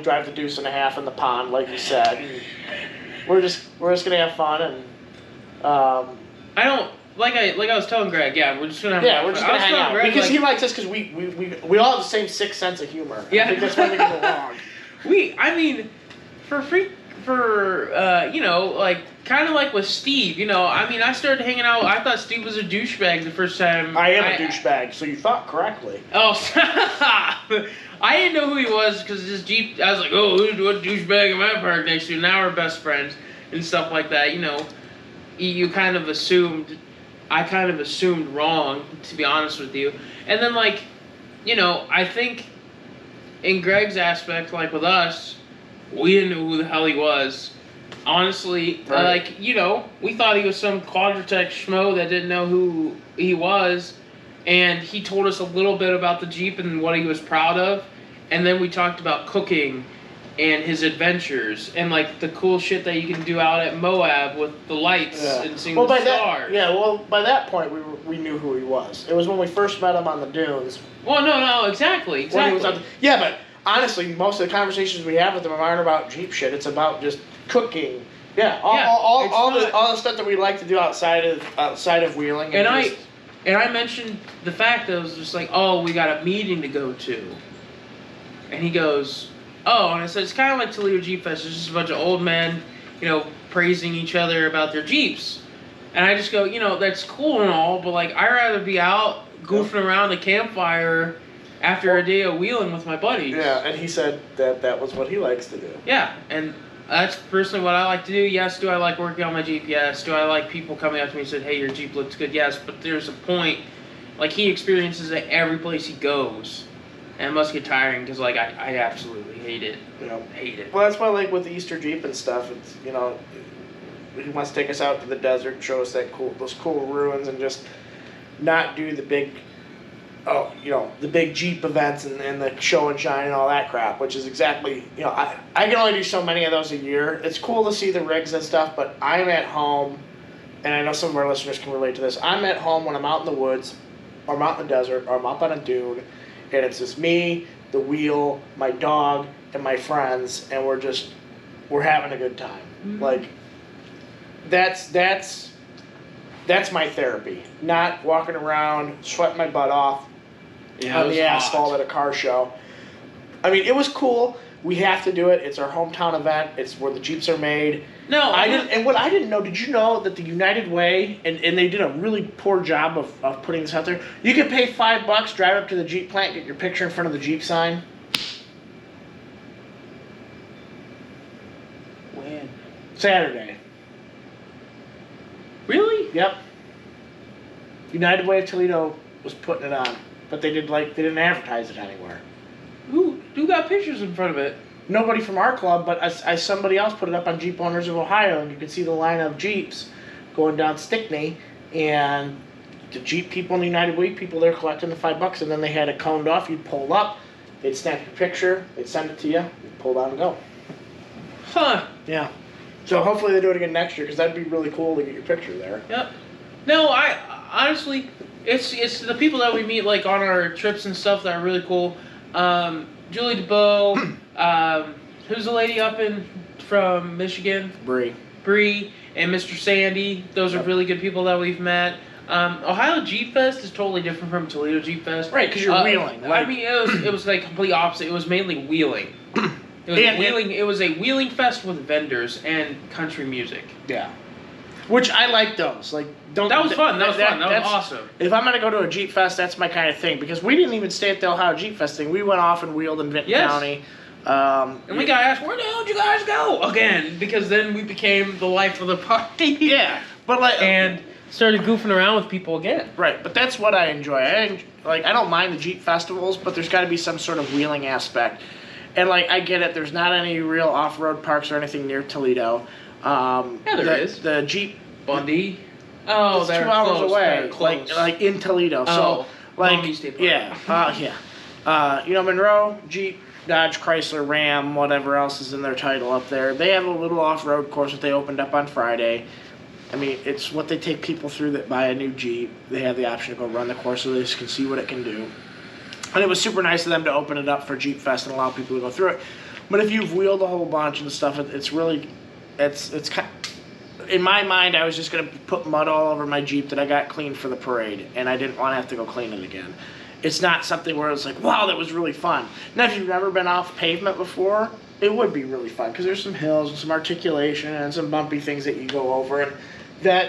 drive the deuce and a half in the pond, like you said. We're just gonna have fun and. I don't like I was telling Greg. Yeah, we're just gonna. We're just gonna hang out Greg, because he likes us because we all have the same sixth sense of humor. Yeah, I think that's why we get along. Like kind of like with Steve. I started hanging out. I thought Steve was a douchebag the first time. I am a douchebag, so you thought correctly. Oh, I didn't know who he was because his Jeep. I was like, oh, what douchebag am I parked next to? Now we're best friends and stuff like that. You kind of assumed. I kind of assumed wrong, to be honest with you. And then, I think in Greg's aspect, like with us, we didn't know who the hell he was. Honestly, right. We thought he was some Quadratech schmo that didn't know who he was. And he told us a little bit about the Jeep and what he was proud of. And then we talked about cooking and his adventures and the cool shit that you can do out at Moab with the lights and seeing the stars. By that point we knew who he was. It was when we first met him on the dunes. Well, no, exactly. But honestly, most of the conversations we have with him aren't about Jeep shit. It's about just cooking. Yeah, all the stuff that we like to do outside of wheeling. And I mentioned the fact that it was just like, oh, we got a meeting to go to, and he goes. Oh, and I said, it's kind of like Toledo Jeep Fest. It's just a bunch of old men, praising each other about their Jeeps. And I just go, that's cool and all, but, I'd rather be out goofing around the campfire after a day of wheeling with my buddies. Yeah, and he said that was what he likes to do. Yeah, and that's personally what I like to do. Yes, do I like working on my Jeep? Yes. Do I like people coming up to me and saying, hey, your Jeep looks good? Yes, but there's a point. He experiences it every place he goes. And it must get tiring because, I absolutely hate it. Hate it. Well, that's why, with the Easter Jeep and stuff, it's, he wants to take us out to the desert and show us those cool ruins and just not do the big, the big Jeep events and the show and shine and all that crap, which is exactly, I can only do so many of those a year. It's cool to see the rigs and stuff, but I'm at home, and I know some of our listeners can relate to this. I'm at home when I'm out in the woods, or I'm out in the desert, or I'm up on a dune, and it's just me, the wheel, my dog, and my friends, and we're having a good time. Mm-hmm. That's my therapy. Not walking around, sweating my butt off on the asphalt at a car show. I mean, it was cool. We have to do it. It's our hometown event. It's where the Jeeps are made. No, and what I didn't know, did you know that the United Way, and they did a really poor job of putting this out there, you can pay $5, drive up to the Jeep plant, get your picture in front of the Jeep sign? When? Saturday. Really? Yep. United Way of Toledo was putting it on, but they didn't advertise it anywhere. Who got pictures in front of it? Nobody from our club, but somebody else put it up on Jeep Owners of Ohio, and you could see the line of Jeeps going down Stickney, and the Jeep people and the United Way people there collecting the $5, and then they had it coned off. You'd pull up, they'd snap your picture, they'd send it to you, you'd pull down and go. Huh. Yeah. So hopefully they do it again next year, because that'd be really cool to get your picture there. Yep. No, I honestly, it's the people that we meet on our trips and stuff that are really cool. Julie DeBow, who's the lady from Michigan? Bree, and Mr. Sandy. Those are really good people that we've met. Ohio Jeep Fest is totally different from Toledo Jeep Fest. Right, because you're wheeling. It was complete opposite. It was mainly wheeling. It was a wheeling fest with vendors and country music. Yeah. Which I like those. That was fun. That was awesome. If I'm gonna go to a Jeep Fest, that's my kind of thing, because we didn't even stay at the Ohio Jeep Fest thing. We went off and wheeled in Vinton County. And we got asked, where the hell did you guys go? Again, because then we became the life of the party. Yeah, but and started goofing around with people again. Right, but that's what I enjoy. I don't mind the Jeep festivals, but there's got to be some sort of wheeling aspect. And I get it. There's not any real off-road parks or anything near Toledo. There is. The Jeep Bundy. Oh, they're 2 hours away. Close. Like in Toledo. Oh, So Monroe, Jeep, Dodge, Chrysler, Ram, whatever else is in their title up there. They have a little off-road course that they opened up on Friday. I mean, it's what they take people through that buy a new Jeep. They have the option to go run the course so they just can see what it can do. And it was super nice of them to open it up for Jeep Fest and allow people to go through it. But if you've wheeled a whole bunch and stuff, it's really, it's kind. In my mind, I was just gonna put mud all over my Jeep that I got cleaned for the parade, and I didn't want to have to go clean it again. It's not something where it's like, wow, that was really fun. Now, if you've never been off pavement before, it would be really fun because there's some hills and some articulation and some bumpy things that you go over, and that